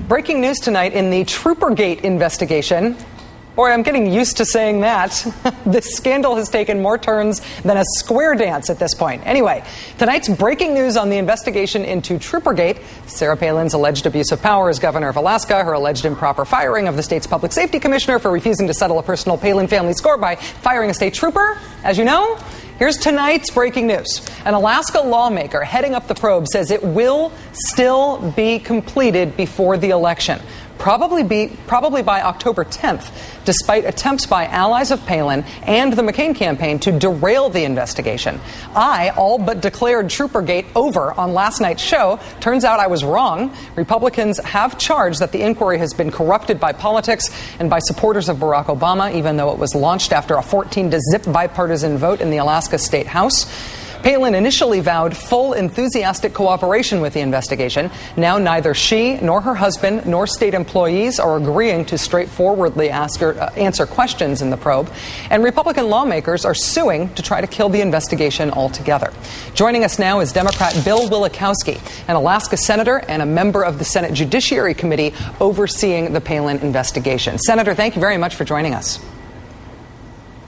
Breaking news tonight in the Troopergate investigation. Boy, I'm getting used to saying that. This scandal has taken more turns than a square dance at this point. Anyway, tonight's breaking news on the investigation into Troopergate: Sarah Palin's alleged abuse of power as governor of Alaska, her alleged improper firing of the state's public safety commissioner for refusing to settle a personal Palin family score by firing a state trooper. As you know, here's tonight's breaking news. An Alaska lawmaker heading up the probe says it will still be completed before the election. Probably by October 10th, despite attempts by allies of Palin and the McCain campaign to derail the investigation. I all but declared Troopergate over on last night's show. Turns out I was wrong. Republicans have charged that the inquiry has been corrupted by politics and by supporters of Barack Obama, even though it was launched after a 14-0 bipartisan vote in the Alaska State House. Palin initially vowed full enthusiastic cooperation with the investigation. Now neither she nor her husband nor state employees are agreeing to straightforwardly answer questions in the probe. And Republican lawmakers are suing to try to kill the investigation altogether. Joining us now is Democrat Bill Wielechowski, an Alaska senator and a member of the Senate Judiciary Committee overseeing the Palin investigation. Senator, thank you very much for joining us.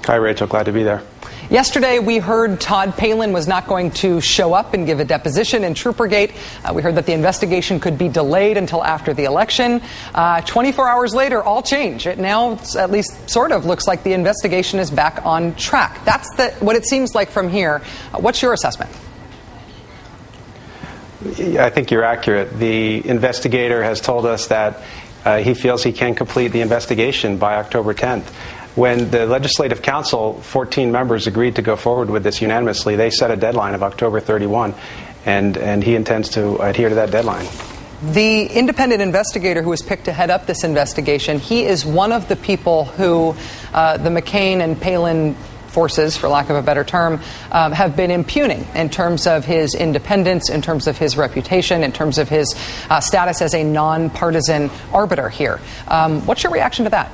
Hi, Rachel. Glad to be there. Yesterday, we heard Todd Palin was not going to show up and give a deposition in Troopergate. We heard that the investigation could be delayed until after the election. 24 hours later, all change. It now at least sort of looks like the investigation is back on track. That's what it seems like from here. What's your assessment? I think you're accurate. The investigator has told us that he feels he can complete the investigation by October 10th. When the Legislative Council, 14 members, agreed to go forward with this unanimously, they set a deadline of October 31, and he intends to adhere to that deadline. The independent investigator who was picked to head up this investigation, he is one of the people who the McCain and Palin forces, for lack of a better term, have been impugning in terms of his independence, in terms of his reputation, in terms of his status as a nonpartisan arbiter here. What's your reaction to that?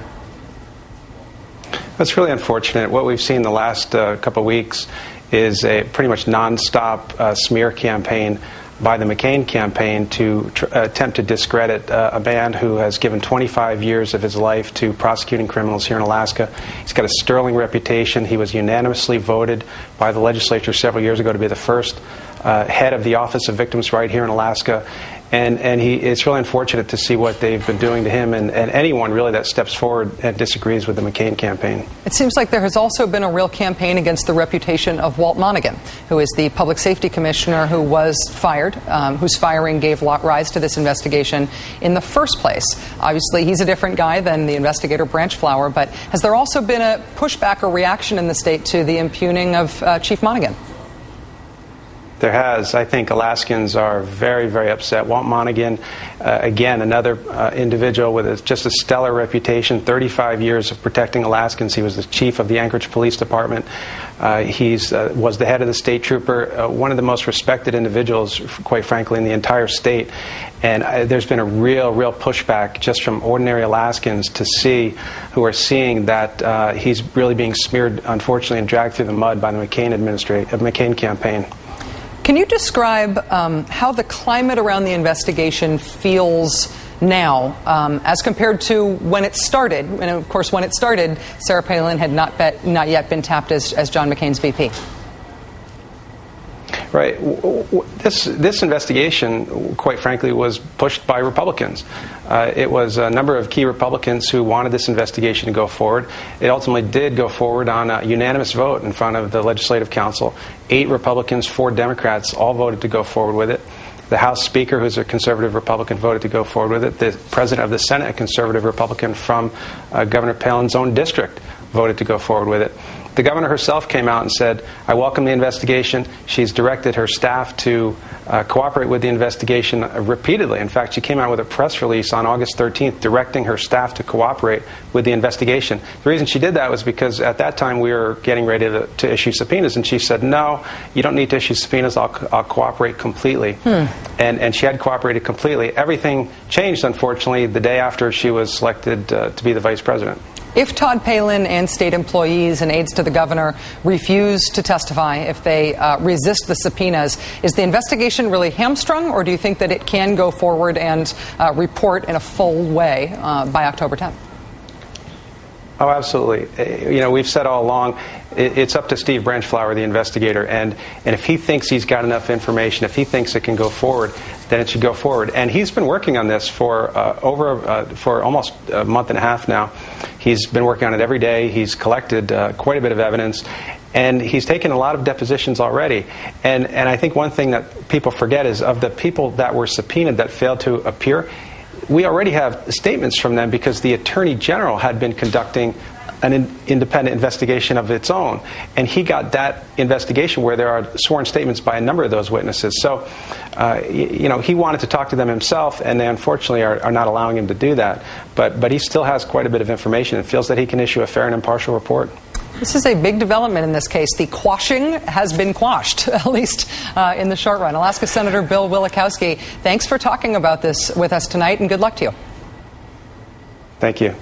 That's really unfortunate. What we've seen the last couple of weeks is a pretty much nonstop smear campaign by the McCain campaign to attempt to discredit a man who has given 25 years of his life to prosecuting criminals here in Alaska. He's got a sterling reputation. He was unanimously voted by the legislature several years ago to be the first head of the Office of Victims' Right here in Alaska. And it's really unfortunate to see what they've been doing to him and anyone really that steps forward and disagrees with the McCain campaign. It seems like there has also been a real campaign against the reputation of Walt Monaghan, who is the public safety commissioner who was fired, whose firing gave rise to this investigation in the first place. Obviously, he's a different guy than the investigator Branch Flower, but has there also been a pushback or reaction in the state to the impugning of Chief Monaghan? There has. I think Alaskans are very, very upset. Walt Monaghan, again, another individual with just a stellar reputation, 35 years of protecting Alaskans. He was the chief of the Anchorage Police Department. He was the head of the state trooper, one of the most respected individuals, quite frankly, in the entire state. And there's been a real pushback just from ordinary Alaskans to see, who are seeing that he's really being smeared, unfortunately, and dragged through the mud by the McCain campaign. Can you describe how the climate around the investigation feels now as compared to when it started? And of course, when it started, Sarah Palin had not yet been tapped as John McCain's VP. Right. This investigation, quite frankly, was pushed by Republicans. It was a number of key Republicans who wanted this investigation to go forward. It ultimately did go forward on a unanimous vote in front of the Legislative Council. 8 Republicans, 4 Democrats all voted to go forward with it. The House Speaker, who's a conservative Republican, voted to go forward with it. The President of the Senate, a conservative Republican from Governor Palin's own district, voted to go forward with it. The governor herself came out and said, I welcome the investigation. She's directed her staff to cooperate with the investigation repeatedly. In fact, she came out with a press release on August 13th directing her staff to cooperate with the investigation. The reason she did that was because at that time we were getting ready to issue subpoenas, and she said, no, you don't need to issue subpoenas. I'll cooperate completely. And she had cooperated completely. Everything changed, unfortunately, the day after she was selected to be the vice president. If Todd Palin and state employees and aides to the governor refuse to testify, if they resist the subpoenas, is the investigation investigation really hamstrung, or do you think that it can go forward and report in a full way by October 10th? Oh, absolutely. We've said all along, it's up to Steve Branchflower, the investigator, and if he thinks he's got enough information, if he thinks it can go forward, then it should go forward. And he's been working on this for almost a month and a half now. He's been working on it every day. He's collected quite a bit of evidence, and he's taken a lot of depositions already. And I think one thing that people forget is of the people that were subpoenaed that failed to appear, we already have statements from them because the Attorney General had been conducting an independent investigation of its own. And he got that investigation where there are sworn statements by a number of those witnesses. So, he wanted to talk to them himself, and they unfortunately are not allowing him to do that. But he still has quite a bit of information and feels that he can issue a fair and impartial report. This is a big development in this case. The quashing has been quashed, at least in the short run. Alaska Senator Bill Wielechowski, thanks for talking about this with us tonight, and good luck to you. Thank you.